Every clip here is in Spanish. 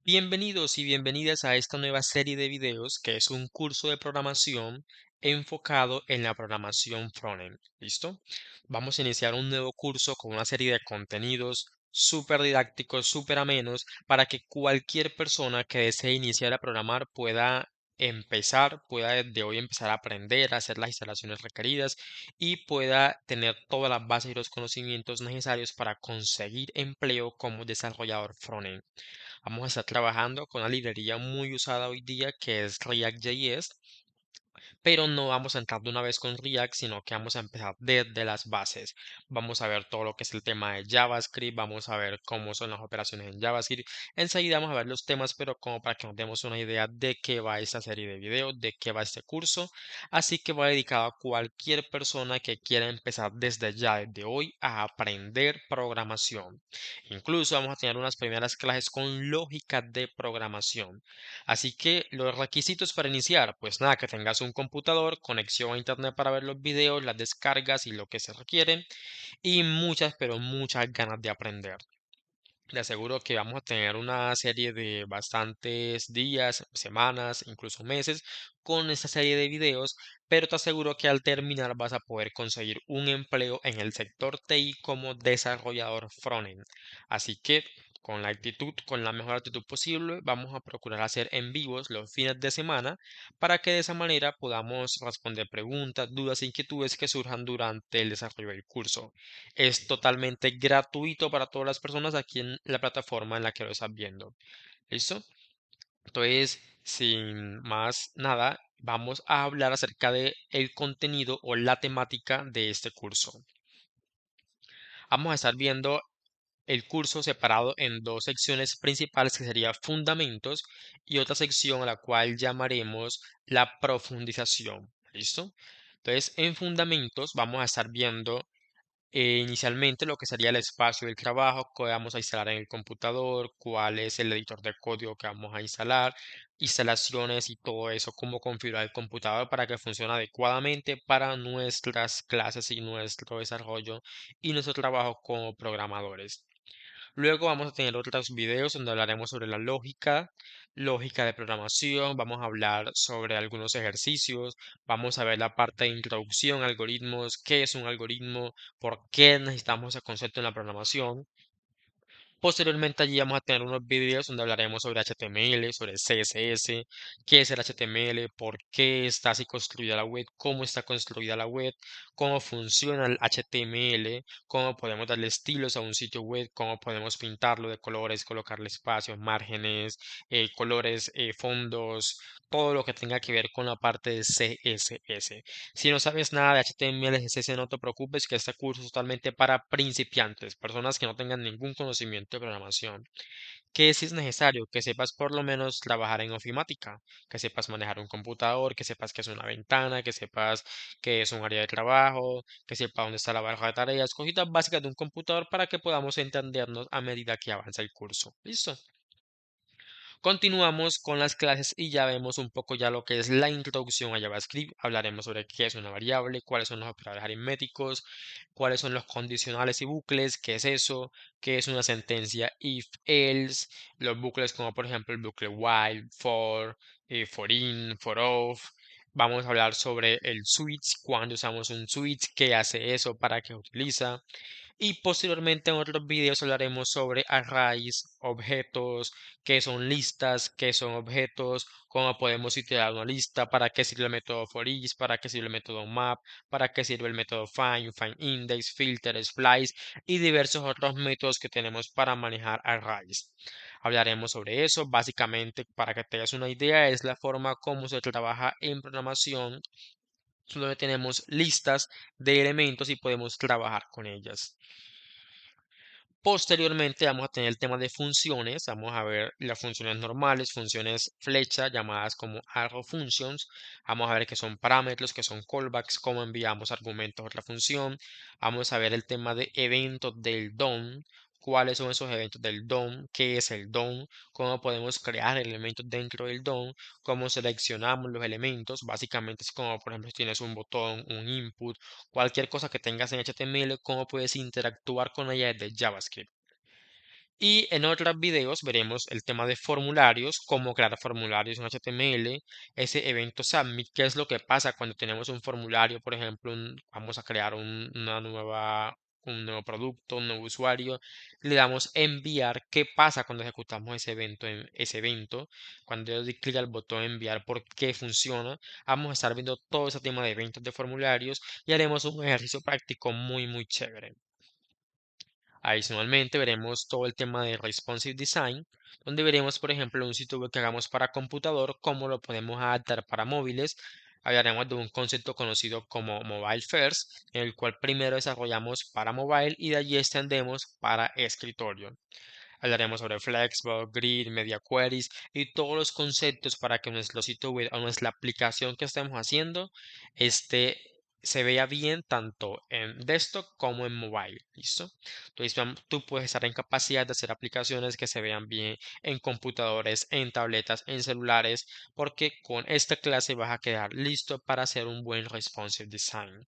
Bienvenidos y bienvenidas a esta nueva serie de videos que es un curso de programación enfocado en la programación frontend. ¿Listo? Vamos a iniciar un nuevo curso con una serie de contenidos súper didácticos, súper amenos, para que cualquier persona que desee iniciar a programar pueda desde hoy empezar a aprender a hacer las instalaciones requeridas y pueda tener todas las bases y los conocimientos necesarios para conseguir empleo como desarrollador frontend. Vamos a estar trabajando con una librería muy usada hoy día que es React.js, pero no vamos a entrar de una vez con React, sino que vamos a empezar desde las bases. Vamos a ver todo lo que es el tema de JavaScript, vamos a ver cómo son las operaciones en JavaScript. Enseguida vamos a ver los temas, pero como para que nos demos una idea de qué va esta serie de videos, de qué va este curso. Así que va dedicado a cualquier persona que quiera empezar desde ya, desde hoy, a aprender programación. Incluso vamos a tener unas primeras clases con lógica de programación. Así que los requisitos para iniciar, pues nada, que tengas un computador, conexión a internet para ver los videos, las descargas y lo que se requiere, y muchas, pero muchas ganas de aprender. Le aseguro que vamos a tener una serie de bastantes días, semanas, incluso meses con esta serie de videos, pero te aseguro que al terminar vas a poder conseguir un empleo en el sector TI como desarrollador frontend. Así que con la mejor actitud posible, vamos a procurar hacer en vivos los fines de semana para que de esa manera podamos responder preguntas, dudas e inquietudes que surjan durante el desarrollo del curso. Es totalmente gratuito para todas las personas aquí en la plataforma en la que lo estás viendo. ¿Listo? Entonces, sin más nada, vamos a hablar acerca de el contenido o la temática de este curso. Vamos a estar viendo el curso separado en dos secciones principales que sería fundamentos y otra sección a la cual llamaremos la profundización. ¿Listo? Entonces, en fundamentos vamos a estar viendo inicialmente lo que sería el espacio del trabajo que vamos a instalar en el computador, cuál es el editor de código que vamos a instalar, instalaciones y todo eso, cómo configurar el computador para que funcione adecuadamente para nuestras clases y nuestro desarrollo y nuestro trabajo como programadores. Luego vamos a tener otros videos donde hablaremos sobre la lógica de programación, vamos a hablar sobre algunos ejercicios, vamos a ver la parte de introducción a algoritmos, qué es un algoritmo, por qué necesitamos ese concepto en la programación. Posteriormente allí vamos a tener unos videos donde hablaremos sobre HTML, sobre CSS, qué es el HTML, por qué está así construida la web, cómo está construida la web, cómo funciona el HTML, cómo podemos darle estilos a un sitio web, cómo podemos pintarlo de colores, colocarle espacios, márgenes, colores, fondos, todo lo que tenga que ver con la parte de CSS. Si no sabes nada de HTML, CSS, no te preocupes, que este curso es totalmente para principiantes, personas que no tengan ningún conocimiento de programación. Que si es necesario que sepas por lo menos trabajar en ofimática, que sepas manejar un computador, que sepas que es una ventana, que sepas que es un área de trabajo, que sepas dónde está la barra de tareas, cositas básicas de un computador para que podamos entendernos a medida que avanza el curso. ¿Listo? Continuamos con las clases y ya vemos un poco ya lo que es la introducción a JavaScript. Hablaremos sobre qué es una variable, cuáles son los operadores aritméticos, cuáles son los condicionales y bucles, qué es eso, qué es una sentencia if, else, los bucles como por ejemplo el bucle while, for, for in, for of. Vamos a hablar sobre el switch, cuando usamos un switch, qué hace eso, para qué utiliza. Y posteriormente en otros videos hablaremos sobre arrays, objetos, qué son listas, qué son objetos, cómo podemos iterar una lista, para qué sirve el método for each, para qué sirve el método map, para qué sirve el método find, find index, filter, splice y diversos otros métodos que tenemos para manejar arrays. Hablaremos sobre eso, básicamente para que tengas una idea, es la forma como se trabaja en programación, donde tenemos listas de elementos y podemos trabajar con ellas. Posteriormente vamos a tener el tema de funciones, vamos a ver las funciones normales, funciones flecha llamadas como arrow functions, vamos a ver qué son parámetros, qué son callbacks, cómo enviamos argumentos a otra función, vamos a ver el tema de eventos del DOM, cuáles son esos eventos del DOM, qué es el DOM, cómo podemos crear elementos dentro del DOM, cómo seleccionamos los elementos, básicamente es como por ejemplo si tienes un botón, un input, cualquier cosa que tengas en HTML, cómo puedes interactuar con ella desde JavaScript. Y en otros videos veremos el tema de formularios, cómo crear formularios en HTML, ese evento submit, qué es lo que pasa cuando tenemos un formulario, por ejemplo, vamos a crear un nuevo producto, un nuevo usuario, le damos enviar, qué pasa cuando ejecutamos ese evento, cuando yo doy clic al botón enviar, por qué funciona. Vamos a estar viendo todo ese tema de eventos de formularios y haremos un ejercicio práctico muy chévere. Adicionalmente, veremos todo el tema de responsive design, donde veremos, por ejemplo, un sitio web que hagamos para computador, cómo lo podemos adaptar para móviles. Hablaremos de un concepto conocido como mobile first, en el cual primero desarrollamos para mobile y de allí extendemos para escritorio. Hablaremos sobre Flexbox, Grid, Media Queries y todos los conceptos para que nuestro sitio web o nuestra aplicación que estemos haciendo esté, se vea bien tanto en desktop como en mobile. ¿Listo? Entonces, tú puedes estar en capacidad de hacer aplicaciones que se vean bien en computadores, en tabletas, en celulares, porque con esta clase vas a quedar listo para hacer un buen responsive design.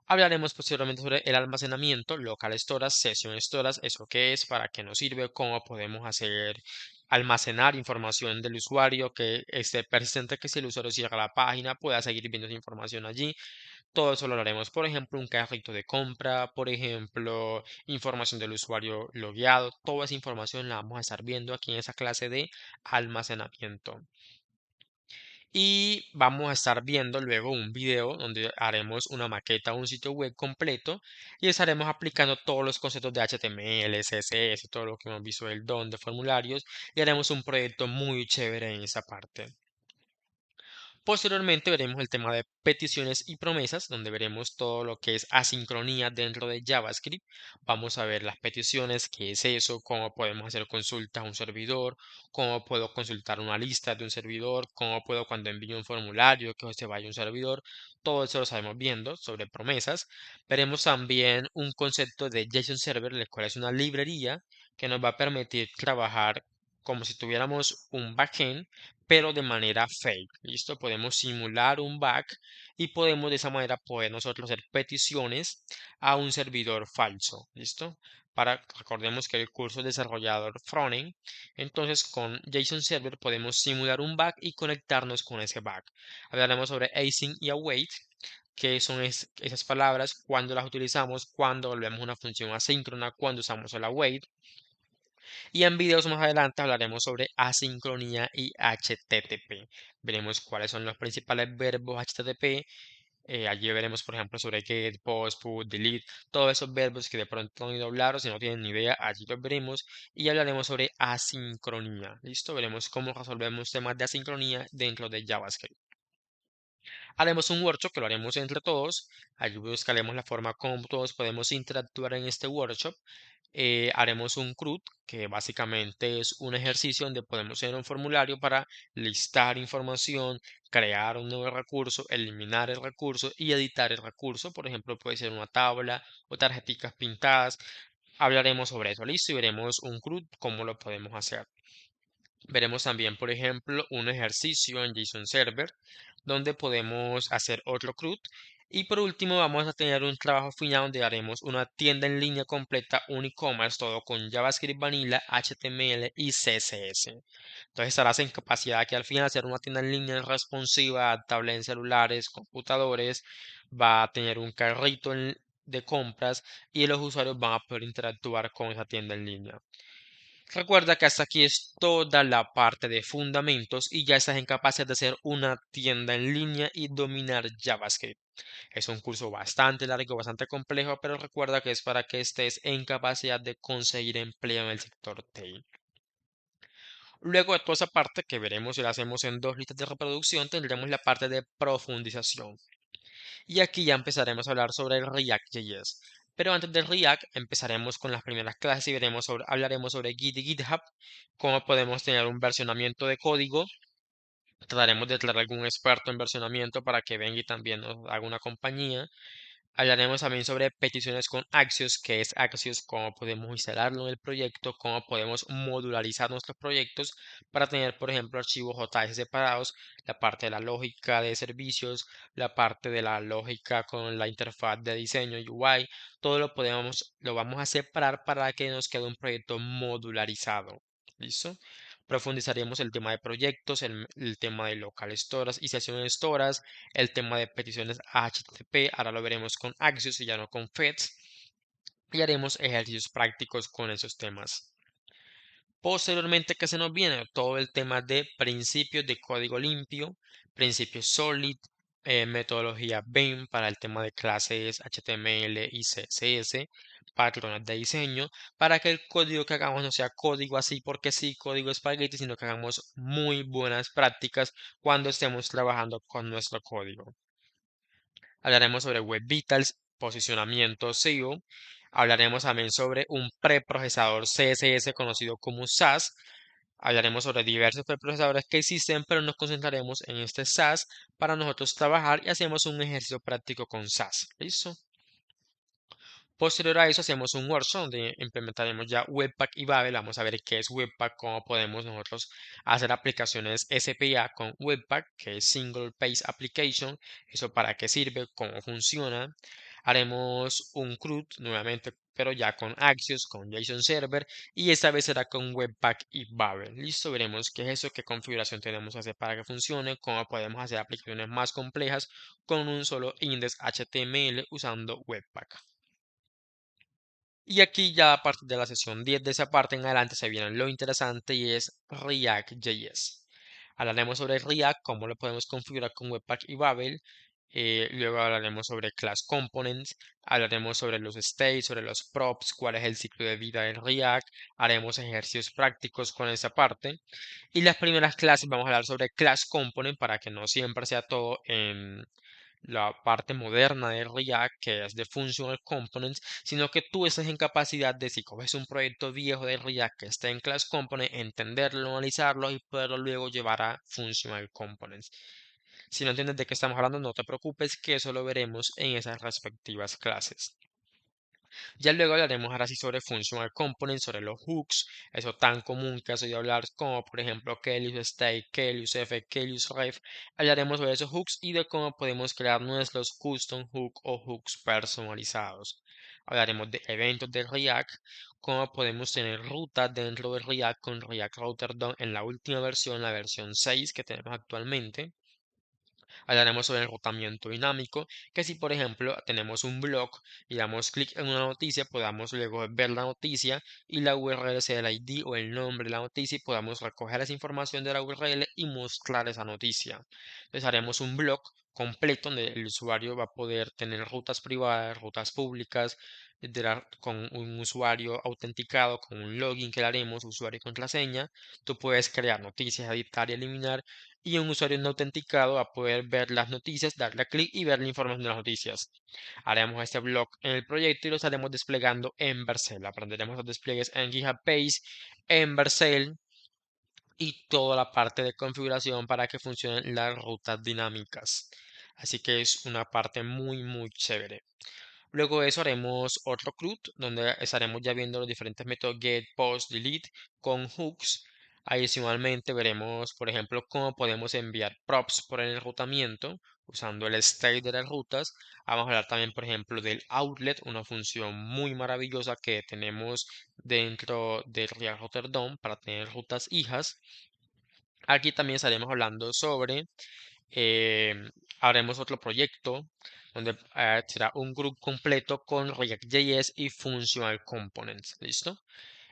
Hablaremos posteriormente sobre el almacenamiento, local storage, session storage, eso qué es, para qué nos sirve, cómo podemos hacer almacenar información del usuario que esté persistente, que si el usuario cierra la página pueda seguir viendo esa información allí. Todo eso lo haremos, por ejemplo, un carrito de compra, por ejemplo, información del usuario logueado, toda esa información la vamos a estar viendo aquí en esa clase de almacenamiento. Y vamos a estar viendo luego un video donde haremos una maqueta o un sitio web completo y estaremos aplicando todos los conceptos de HTML, CSS, todo lo que hemos visto del DOM de formularios y haremos un proyecto muy chévere en esa parte. Posteriormente veremos el tema de peticiones y promesas, donde veremos todo lo que es asincronía dentro de JavaScript. Vamos a ver las peticiones, qué es eso, cómo podemos hacer consultas a un servidor, cómo puedo consultar una lista de un servidor, cómo puedo cuando envío un formulario que se vaya a un servidor. Todo eso lo sabemos viendo sobre promesas. Veremos también un concepto de JSON Server, el cual es una librería que nos va a permitir trabajar como si tuviéramos un backend pero de manera fake. ¿Listo? Podemos simular un back y podemos de esa manera poder nosotros hacer peticiones a un servidor falso. ¿Listo? Recordemos que el curso es desarrollador frontend, entonces con JSON Server podemos simular un back y conectarnos con ese back. Hablaremos sobre async y await, que son esas palabras, cuando las utilizamos, cuando volvemos una función asíncrona, cuando usamos el await. Y en videos más adelante hablaremos sobre asincronía y HTTP. Veremos cuáles son los principales verbos HTTP. Allí veremos, por ejemplo, sobre get, post, put, delete, todos esos verbos que de pronto han oído hablar o si no tienen ni idea, allí los veremos. Y hablaremos sobre asincronía. ¿Listo? Veremos cómo resolvemos temas de asincronía dentro de JavaScript. Haremos un workshop que lo haremos entre todos. Allí buscaremos la forma como todos podemos interactuar en este workshop. Haremos un CRUD, que básicamente es un ejercicio donde podemos hacer un formulario para listar información, crear un nuevo recurso, eliminar el recurso y editar el recurso. Por ejemplo, puede ser una tabla o tarjeticas pintadas. Hablaremos sobre eso, listo, y veremos un CRUD, cómo lo podemos hacer. Veremos también, por ejemplo, un ejercicio en JSON Server donde podemos hacer otro CRUD. Y por último, vamos a tener un trabajo final donde haremos una tienda en línea completa, un e-commerce, todo con JavaScript Vanilla, HTML y CSS. Entonces estarás en capacidad que al final hacer una tienda en línea responsiva, adaptable en celulares, computadores, va a tener un carrito de compras y los usuarios van a poder interactuar con esa tienda en línea. Recuerda que hasta aquí es toda la parte de fundamentos y ya estás en capacidad de hacer una tienda en línea y dominar JavaScript. Es un curso bastante largo, bastante complejo, pero recuerda que es para que estés en capacidad de conseguir empleo en el sector TI. Luego de toda esa parte que veremos y la hacemos en dos listas de reproducción, tendremos la parte de profundización. Y aquí ya empezaremos a hablar sobre el React.js. Pero antes del React empezaremos con las primeras clases y hablaremos sobre Git y GitHub, cómo podemos tener un versionamiento de código. Trataremos de traer algún experto en versionamiento para que venga y también nos haga una compañía. Hablaremos también sobre peticiones con Axios, que es Axios, cómo podemos instalarlo en el proyecto, cómo podemos modularizar nuestros proyectos para tener, por ejemplo, archivos JS separados, la parte de la lógica de servicios, la parte de la lógica con la interfaz de diseño UI, todo lo vamos a separar para que nos quede un proyecto modularizado. ¿Listo? Profundizaremos el tema de proyectos, el tema de local storage y session storage, el tema de peticiones HTTP, ahora lo veremos con Axios y ya no con Feds, y haremos ejercicios prácticos con esos temas. Posteriormente, ¿qué se nos viene? Todo el tema de principios de código limpio, principios SOLID, metodología BEM para el tema de clases HTML y CSS, patrones de diseño, para que el código que hagamos no sea código así porque sí, código espagueti, sino que hagamos muy buenas prácticas cuando estemos trabajando con nuestro código. Hablaremos sobre Web Vitals, posicionamiento SEO. Hablaremos también sobre un preprocesador CSS conocido como SAS. Hablaremos sobre diversos preprocesadores que existen, pero nos concentraremos en este SAS para nosotros trabajar y hacemos un ejercicio práctico con SAS. ¿Listo? Posterior a eso hacemos un workshop donde implementaremos ya Webpack y Babel. Vamos a ver qué es Webpack, cómo podemos nosotros hacer aplicaciones SPA con Webpack, que es Single Page Application. Eso para qué sirve, cómo funciona. Haremos un CRUD nuevamente, pero ya con Axios, con JSON Server y esta vez será con Webpack y Babel. Listo, veremos qué es eso, qué configuración tenemos que hacer para que funcione, cómo podemos hacer aplicaciones más complejas con un solo index HTML usando Webpack. Y aquí ya a partir de la sesión 10 de esa parte en adelante se viene lo interesante y es React.js. Hablaremos sobre React, cómo lo podemos configurar con Webpack y Babel. Luego hablaremos sobre Class Components, hablaremos sobre los states, sobre los props, cuál es el ciclo de vida de React. Haremos ejercicios prácticos con esa parte. Y las primeras clases vamos a hablar sobre Class Component para que no siempre sea todo en la parte moderna de React, que es de Functional Components, sino que tú estés en capacidad de, si coges un proyecto viejo de React que está en Class Component, entenderlo, analizarlo y poderlo luego llevar a Functional Components. Si no entiendes de qué estamos hablando, no te preocupes, que eso lo veremos en esas respectivas clases. Ya luego hablaremos ahora sí sobre Functional Components, sobre los hooks, eso tan común que has oído hablar como por ejemplo KLUSState, KLUSF, KLUSRef. Hablaremos sobre esos hooks y de cómo podemos crear nuestros custom hook o hooks personalizados. Hablaremos de eventos de React, cómo podemos tener rutas dentro de React con React Router DOM en la última versión, la versión 6 que tenemos actualmente. Hablaremos sobre enrutamiento dinámico, que si por ejemplo tenemos un blog y damos clic en una noticia, podamos luego ver la noticia y la URL sea el ID o el nombre de la noticia y podamos recoger esa información de la URL y mostrar esa noticia. Entonces haremos un blog completo donde el usuario va a poder tener rutas privadas, rutas públicas, con un usuario autenticado, con un login que le haremos, usuario y contraseña. Tú puedes crear noticias, editar y eliminar y un usuario no autenticado va a poder ver las noticias, darle a clic y ver la información de las noticias. Haremos este blog en el proyecto y lo estaremos desplegando en Vercel. Aprenderemos los despliegues en GitHub Page, en Vercel y toda la parte de configuración para que funcionen las rutas dinámicas. Así que es una parte muy chévere. Luego de eso haremos otro CRUD donde estaremos ya viendo los diferentes métodos get, post, delete con hooks. Adicionalmente veremos, por ejemplo, cómo podemos enviar props por el enrutamiento usando el state de las rutas. Vamos a hablar también, por ejemplo, del outlet, una función muy maravillosa que tenemos dentro de React Router DOM para tener rutas hijas. Aquí también estaremos hablando sobre haremos otro proyecto donde será un grupo completo con React.js y Functional Components. ¿Listo?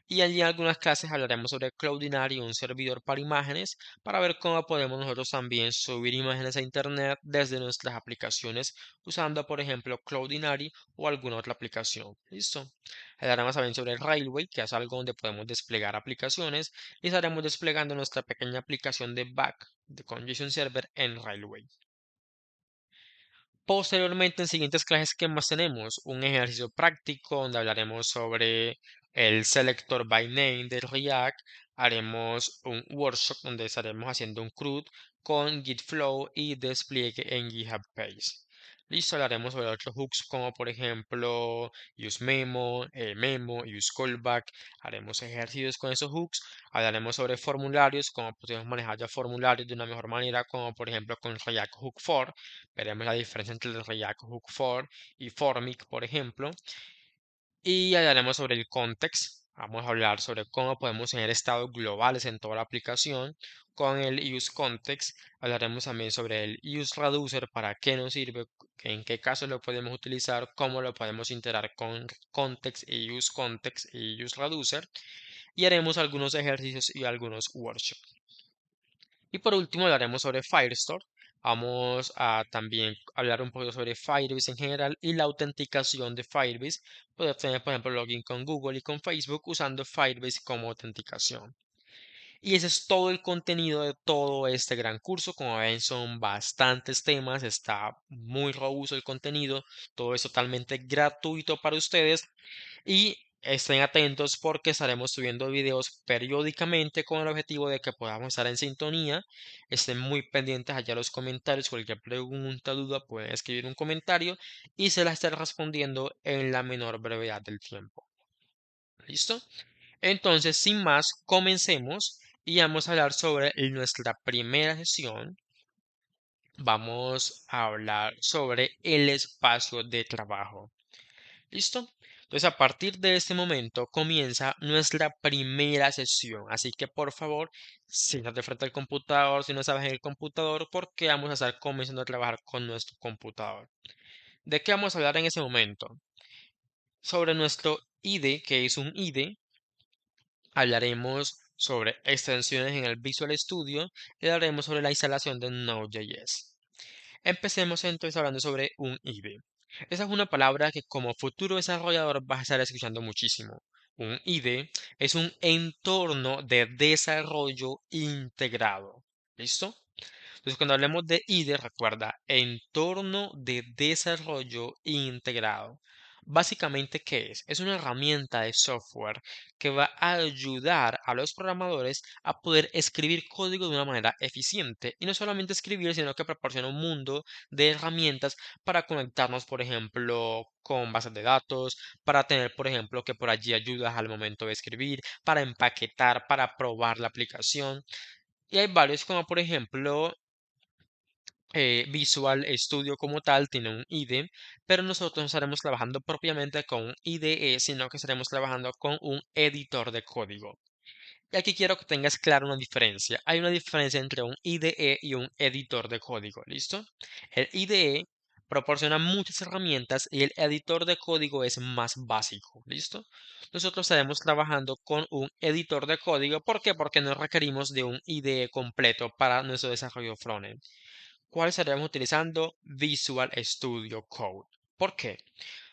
Y allí en algunas clases hablaremos sobre Cloudinary, un servidor para imágenes, para ver cómo podemos nosotros también subir imágenes a Internet desde nuestras aplicaciones usando, por ejemplo, Cloudinary o alguna otra aplicación. ¿Listo? Hablaremos también sobre Railway, que es algo donde podemos desplegar aplicaciones y estaremos desplegando nuestra pequeña aplicación de back con JSON Server en Railway. Posteriormente, en siguientes clases, ¿qué más tenemos? Un ejercicio práctico donde hablaremos sobre el selector by name de React. Haremos un workshop donde estaremos haciendo un CRUD con Git Flow y despliegue en GitHub Page. Listo, hablaremos sobre otros hooks como por ejemplo useMemo, Memo, useCallback. Haremos ejercicios con esos hooks. Hablaremos sobre formularios, cómo podemos manejar ya formularios de una mejor manera, como por ejemplo con React Hook For. Veremos la diferencia entre el React Hook For y Formic, por ejemplo. Y hablaremos sobre el context. Vamos a hablar sobre cómo podemos tener estados globales en toda la aplicación. Con el use context hablaremos también sobre el use reducer, para qué nos sirve, en qué casos lo podemos utilizar, cómo lo podemos integrar con context y use reducer. Y haremos algunos ejercicios y algunos workshops. Y por último hablaremos sobre Firestore. Vamos a también hablar un poco sobre Firebase en general y la autenticación de Firebase. Poder tener, por ejemplo, login con Google y con Facebook usando Firebase como autenticación. Y ese es todo el contenido de todo este gran curso. Como ven, son bastantes temas, está muy robusto el contenido, todo es totalmente gratuito para ustedes. Y estén atentos porque estaremos subiendo videos periódicamente con el objetivo de que podamos estar en sintonía. Estén muy pendientes allá a los comentarios. Cualquier pregunta, duda, pueden escribir un comentario y se la estaré respondiendo en la menor brevedad del tiempo. ¿Listo? Entonces, sin más, comencemos y vamos a hablar sobre nuestra primera sesión. Vamos a hablar sobre el espacio de trabajo. ¿Listo? Entonces, a partir de este momento comienza nuestra primera sesión. Así que, por favor, siéntate frente al computador si no sabes en el computador, porque vamos a estar comenzando a trabajar con nuestro computador. ¿De qué vamos a hablar en ese momento? Sobre nuestro IDE, que es un IDE. Hablaremos sobre extensiones en el Visual Studio y hablaremos sobre la instalación de Node.js. Empecemos entonces hablando sobre un IDE. Esa es una palabra que como futuro desarrollador vas a estar escuchando muchísimo. Un IDE es un entorno de desarrollo integrado. ¿Listo? Entonces, cuando hablemos de IDE, recuerda, entorno de desarrollo integrado. Básicamente, ¿qué es? Es una herramienta de software que va a ayudar a los programadores a poder escribir código de una manera eficiente. Y no solamente escribir, sino que proporciona un mundo de herramientas para conectarnos, por ejemplo, con bases de datos, para tener, por ejemplo, que por allí ayudas al momento de escribir, para empaquetar, para probar la aplicación. Y hay varios, como por ejemplo Visual Studio como tal tiene un IDE, pero nosotros no estaremos trabajando propiamente con un IDE, sino que estaremos trabajando con un editor de código. Y aquí quiero que tengas clara una diferencia. Hay una diferencia entre un IDE y un editor de código, ¿listo? El IDE proporciona muchas herramientas y el editor de código es más básico, ¿listo? Nosotros estaremos trabajando con un editor de código. ¿Por qué? Porque no requerimos de un IDE completo para nuestro desarrollo frontend. ¿Cuál estaríamos utilizando? Visual Studio Code. ¿Por qué?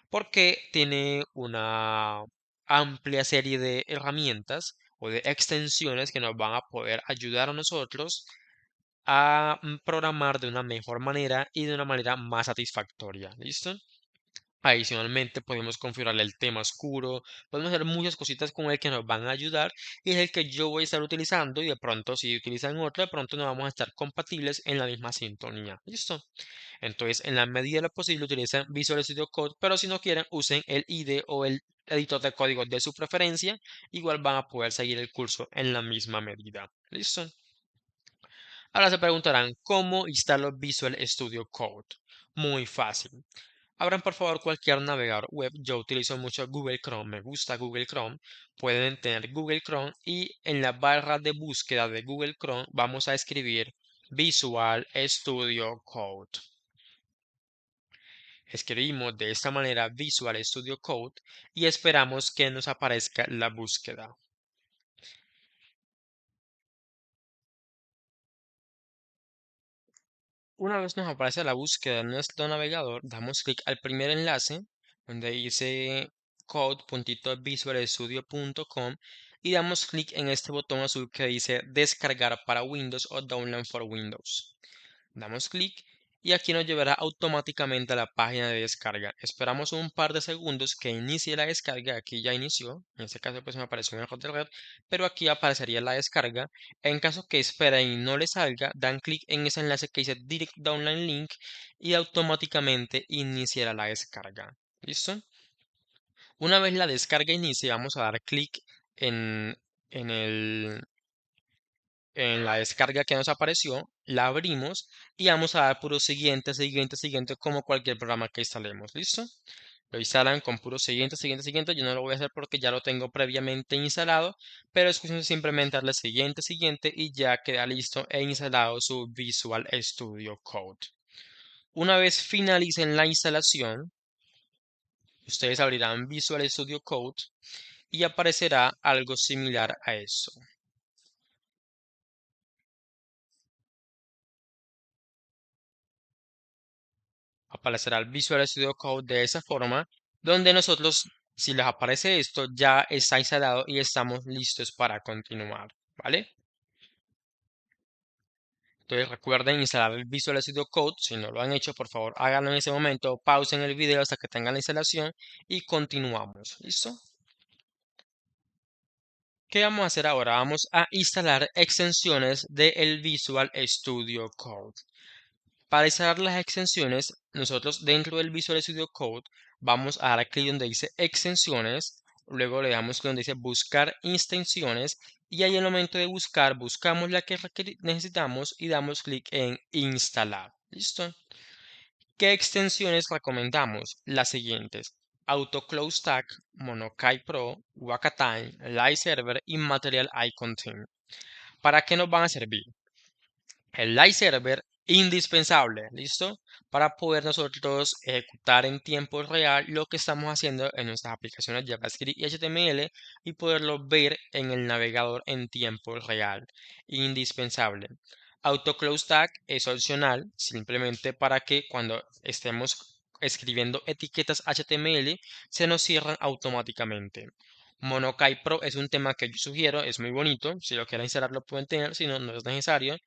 Porque tiene una amplia serie de herramientas o de extensiones que nos van a poder ayudar a nosotros a programar de una mejor manera y de una manera más satisfactoria. ¿Listo? Adicionalmente, podemos configurar el tema oscuro, podemos hacer muchas cositas con el que nos van a ayudar y es el que yo voy a estar utilizando y de pronto si utilizan otro, de pronto no vamos a estar compatibles en la misma sintonía. ¿Listo? Entonces, en la medida de lo posible, utilicen Visual Studio Code, pero si no quieren, usen el IDE o el editor de código de su preferencia. Igual van a poder seguir el curso en la misma medida. ¿Listo? Ahora se preguntarán, ¿cómo instalo Visual Studio Code? Muy fácil. Abran por favor cualquier navegador web. Yo utilizo mucho Google Chrome. Me gusta Google Chrome. Pueden tener Google Chrome y en la barra de búsqueda de Google Chrome vamos a escribir Visual Studio Code. Escribimos de esta manera Visual Studio Code y esperamos que nos aparezca la búsqueda. Una vez nos aparece la búsqueda en nuestro navegador, damos clic al primer enlace donde dice code.visualstudio.com y damos clic en este botón azul que dice descargar para Windows o download for Windows. Damos clic y aquí nos llevará automáticamente a la página de descarga. Esperamos un par de segundos que inicie la descarga. Aquí ya inició. En este caso pues me apareció un error de red, pero aquí aparecería la descarga. En caso que esperen y no le salga, dan clic en ese enlace que dice Direct Download Link y automáticamente iniciará la descarga. ¿Listo? Una vez la descarga inicie, vamos a dar clic en, en el, en la descarga que nos apareció, la abrimos y vamos a dar puro siguiente, siguiente, siguiente, como cualquier programa que instalemos. ¿Listo? Lo instalan con puro siguiente, siguiente, siguiente. Yo no lo voy a hacer porque ya lo tengo previamente instalado, pero es cuestión de simplemente darle siguiente, siguiente y ya queda listo e instalado su Visual Studio Code. Una vez finalicen la instalación, ustedes abrirán Visual Studio Code y aparecerá algo similar a eso. Aparecerá el Visual Studio Code de esa forma, donde nosotros, si les aparece esto, ya está instalado y estamos listos para continuar, ¿vale? Entonces recuerden instalar el Visual Studio Code. Si no lo han hecho, por favor háganlo en ese momento. Pausen el video hasta que tengan la instalación y continuamos. ¿Listo? ¿Qué vamos a hacer ahora? Vamos a instalar extensiones del Visual Studio Code. Para instalar las extensiones, nosotros dentro del Visual Studio Code vamos a dar clic donde dice extensiones, luego le damos clic donde dice buscar extensiones y ahí en el momento de buscar, buscamos la que necesitamos y damos clic en instalar. ¿Listo? ¿Qué extensiones recomendamos? Las siguientes: AutoClose Tag, Monokai Pro, Wakatime, Live Server y Material Icon Theme. ¿Para qué nos van a servir? El live server, indispensable, ¿listo? Para poder nosotros ejecutar en tiempo real lo que estamos haciendo en nuestras aplicaciones JavaScript y HTML y poderlo ver en el navegador en tiempo real. Indispensable. AutoClose Tag es opcional, simplemente para que cuando estemos escribiendo etiquetas HTML se nos cierran automáticamente. Monokai Pro es un tema que yo sugiero, es muy bonito. Si lo quieren instalar lo pueden tener, si no, no es necesario.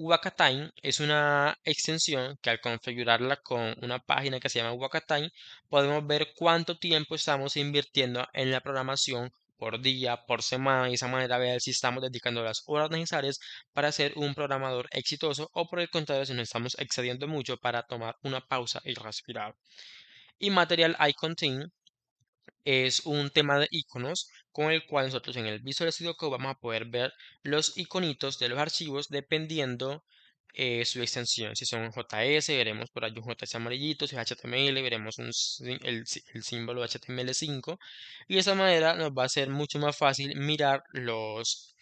Wakatime es una extensión que al configurarla con una página que se llama Wakatime, podemos ver cuánto tiempo estamos invirtiendo en la programación por día, por semana, y de esa manera ver si estamos dedicando las horas necesarias para ser un programador exitoso o por el contrario, si nos estamos excediendo mucho para tomar una pausa y respirar. Y Material Icon Theme es un tema de iconos con el cual nosotros en el Visual Studio Code vamos a poder ver los iconitos de los archivos dependiendo su extensión. Si son JS, veremos por ahí un JS amarillito. Si es HTML, veremos el símbolo HTML5. Y de esa manera nos va a ser mucho más fácil mirar los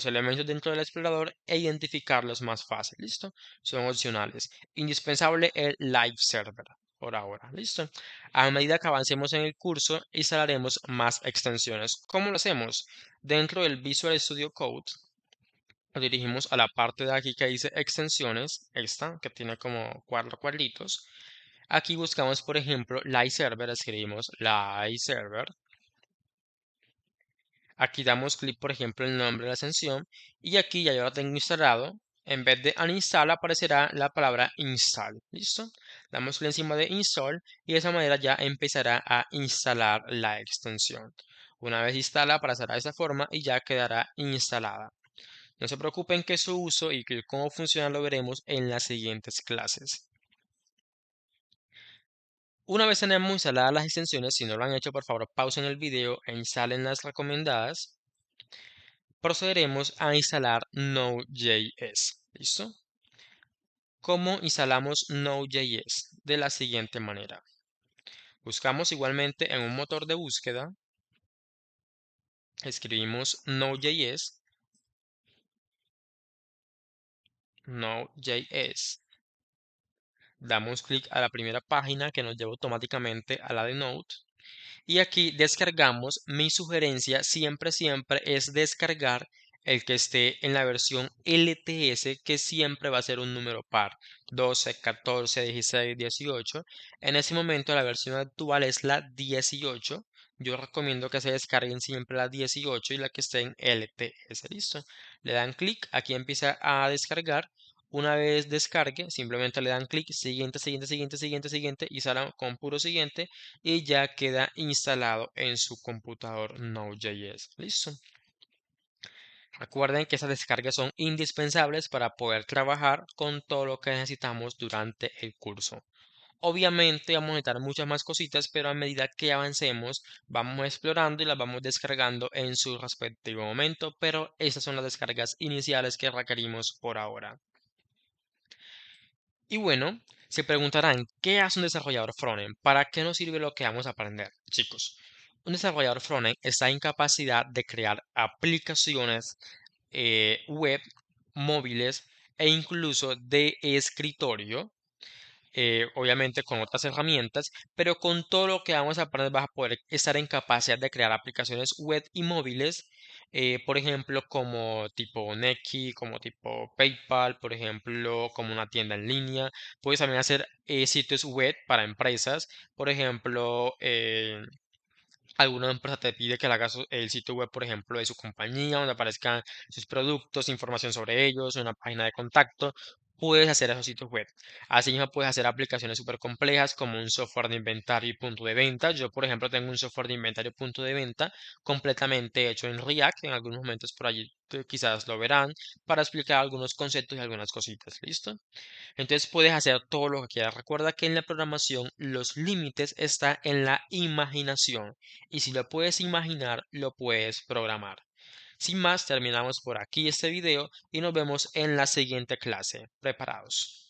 elementos dentro del explorador e identificarlos más fácil. ¿Listo? Son opcionales. Indispensable el Live Server por ahora. ¿Listo? A medida que avancemos en el curso, instalaremos más extensiones. ¿Cómo lo hacemos? Dentro del Visual Studio Code, nos dirigimos a la parte de aquí que dice extensiones, esta que tiene como cuatro cuadritos. Aquí buscamos, por ejemplo, Live Server, escribimos Live Server. Aquí damos clic, por ejemplo, en el nombre de la extensión y aquí ya yo lo tengo instalado. En vez de uninstall aparecerá la palabra install. ¿Listo? Damos clic encima de install y de esa manera ya empezará a instalar la extensión. Una vez instala aparecerá de esa forma y ya quedará instalada. No se preocupen que su uso y que cómo funciona lo veremos en las siguientes clases. Una vez tenemos instaladas las extensiones, si no lo han hecho, por favor pausen el video e instalen las recomendadas. Procederemos a instalar Node.js. ¿Listo? ¿Cómo instalamos Node.js? De la siguiente manera. Buscamos igualmente en un motor de búsqueda. Escribimos Node.js. Node.js. Damos clic a la primera página que nos lleva automáticamente a la de Node. Y aquí descargamos. Mi sugerencia siempre, siempre es descargar el que esté en la versión LTS, que siempre va a ser un número par. 12, 14, 16, 18. En ese momento la versión actual es la 18. Yo recomiendo que se descarguen siempre la 18 y la que esté en LTS. ¿Listo? Le dan clic, aquí empieza a descargar. Una vez descargue, simplemente le dan clic, siguiente, siguiente, siguiente, siguiente, siguiente, y sale con puro siguiente, y ya queda instalado en su computador Node.js. Listo. Recuerden que esas descargas son indispensables para poder trabajar con todo lo que necesitamos durante el curso. Obviamente vamos a necesitar muchas más cositas, pero a medida que avancemos, vamos explorando y las vamos descargando en su respectivo momento, pero esas son las descargas iniciales que requerimos por ahora. Y bueno, se preguntarán, ¿qué hace un desarrollador frontend? ¿Para qué nos sirve lo que vamos a aprender? Chicos, un desarrollador frontend está en capacidad de crear aplicaciones web, móviles e incluso de escritorio, obviamente con otras herramientas, pero con todo lo que vamos a aprender vas a poder estar en capacidad de crear aplicaciones web y móviles, por ejemplo, como tipo Nequi, como tipo PayPal, por ejemplo, como una tienda en línea. Puedes también hacer sitios web para empresas, por ejemplo, alguna empresa te pide que le hagas el sitio web, por ejemplo, de su compañía, donde aparezcan sus productos, información sobre ellos, una página de contacto. Puedes hacer esos sitios web. Asimismo, puedes hacer aplicaciones súper complejas como un software de inventario y punto de venta. Yo, por ejemplo, tengo un software de inventario y punto de venta completamente hecho en React. En algunos momentos por allí quizás lo verán para explicar algunos conceptos y algunas cositas. ¿Listo? Entonces puedes hacer todo lo que quieras. Recuerda que en la programación los límites están en la imaginación y si lo puedes imaginar, lo puedes programar. Sin más, terminamos por aquí este video y nos vemos en la siguiente clase. Preparados.